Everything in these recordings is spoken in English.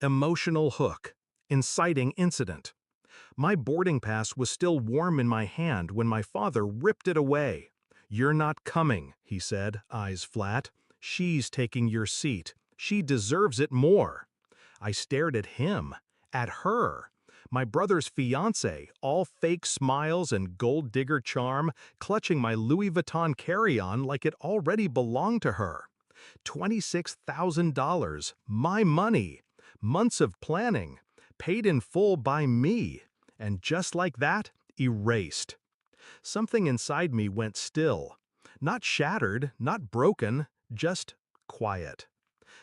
Emotional hook. Inciting incident. My boarding pass was still warm in my hand when my father ripped it away. "You're not coming," he said, eyes flat. "She's taking your seat. She deserves it more." I stared at him, at her. My brother's fiancée, all fake smiles and gold digger charm, clutching my Louis Vuitton carry-on like it already belonged to her. $26,000, my money. Months of planning, paid in full by me, and just like that, erased. Something inside me went still. Not shattered, not broken, just quiet.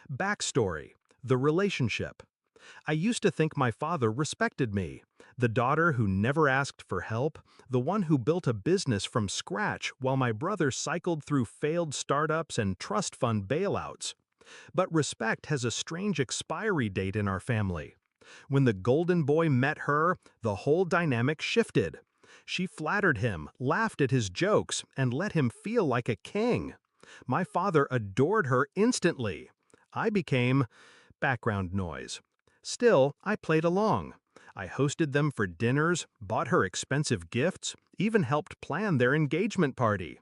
Backstory: the relationship. I used to think my father respected me, the daughter who never asked for help, the one who built a business from scratch while my brother cycled through failed startups and trust fund bailouts. But respect has a strange expiry date in our family. When the golden boy met her, the whole dynamic shifted. She flattered him, laughed at his jokes, and let him feel like a king. My father adored her instantly. I became background noise. Still, I played along. I hosted them for dinners, bought her expensive gifts, even helped plan their engagement party.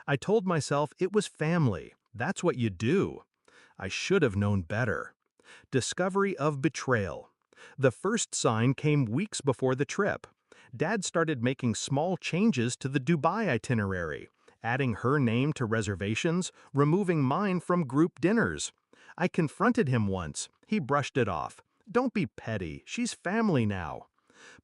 I told myself it was family. That's what you do. I should have known better. Discovery of betrayal. The first sign came weeks before the trip. Dad started making small changes to the Dubai itinerary, adding her name to reservations, removing mine from group dinners. I confronted him once. He brushed it off. "Don't be petty. She's family now."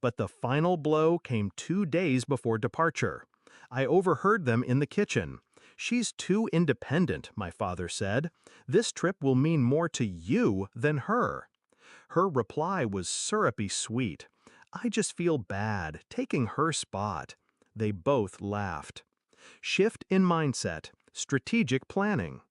But the final blow came 2 days before departure. I overheard them in the kitchen. "She's too independent," my father said. "This trip will mean more to you than her." Her reply was syrupy sweet. "I just feel bad, taking her spot." They both laughed. Shift in mindset, strategic planning.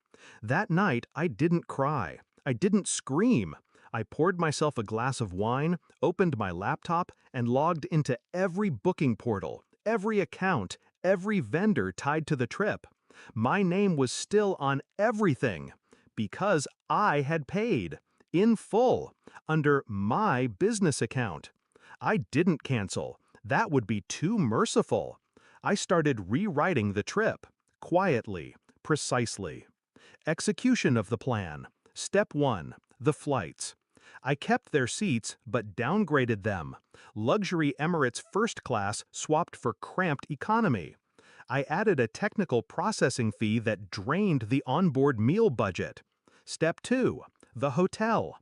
That night, I didn't cry. I didn't scream. I poured myself a glass of wine, opened my laptop, and logged into every booking portal, every account, every vendor tied to the trip. My name was still on everything because I had paid in full under my business account. I didn't cancel. That would be too merciful. I started rewriting the trip, quietly, precisely. Execution of the plan. Step 1. The flights. I kept their seats but downgraded them. Luxury Emirates first class swapped for cramped economy. I added a technical processing fee that drained the onboard meal budget. Step 2. The hotel.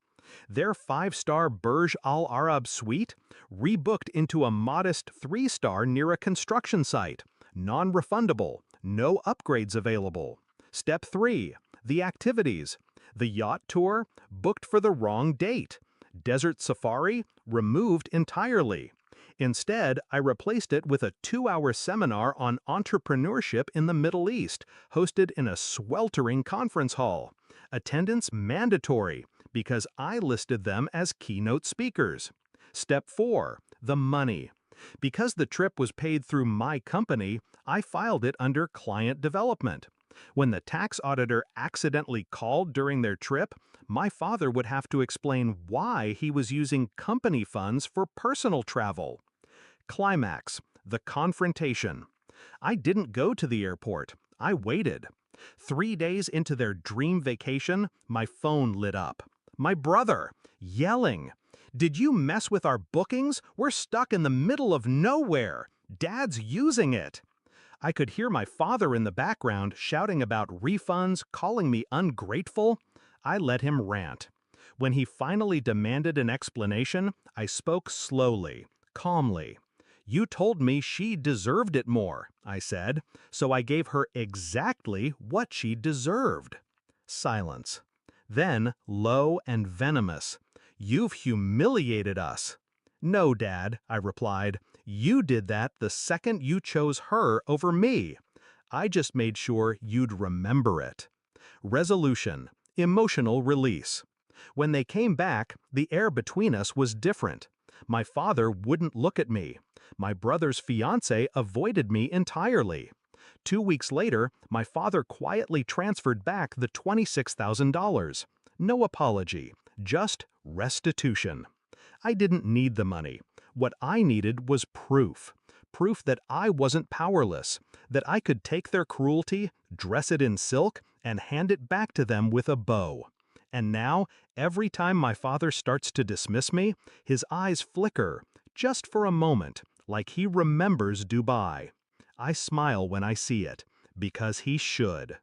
Their 5-star Burj Al Arab suite rebooked into a modest 3-star near a construction site. Non-refundable. No upgrades available. Step 3. The activities. The yacht tour booked for the wrong date. Desert safari removed entirely. Instead, I replaced it with a 2-hour seminar on entrepreneurship in the Middle East, hosted in a sweltering conference hall. Attendance mandatory, because I listed them as keynote speakers. Step 4. The money. Because the trip was paid through my company, I filed it under client development. When the tax auditor accidentally called during their trip, my father would have to explain why he was using company funds for personal travel. Climax. The confrontation. I didn't go to the airport. I waited. 3 days into their dream vacation, my phone lit up. My brother, yelling, "Did you mess with our bookings? We're stuck in the middle of nowhere. Dad's using it." I could hear my father in the background shouting about refunds, calling me ungrateful. I let him rant. When he finally demanded an explanation, I spoke slowly, calmly. "You told me she deserved it more," I said, "so I gave her exactly what she deserved." Silence. Then, low and venomous, "You've humiliated us." "No, Dad," I replied. "You did that the second you chose her over me. I just made sure you'd remember it." Resolution. Emotional release. When they came back, the air between us was different. My father wouldn't look at me. My brother's fiancée avoided me entirely. 2 weeks later, my father quietly transferred back the $26,000. No apology, just restitution. I didn't need the money. What I needed was proof. Proof that I wasn't powerless, that I could take their cruelty, dress it in silk, and hand it back to them with a bow. And now, every time my father starts to dismiss me, his eyes flicker, just for a moment, like he remembers Dubai. I smile when I see it, because he should.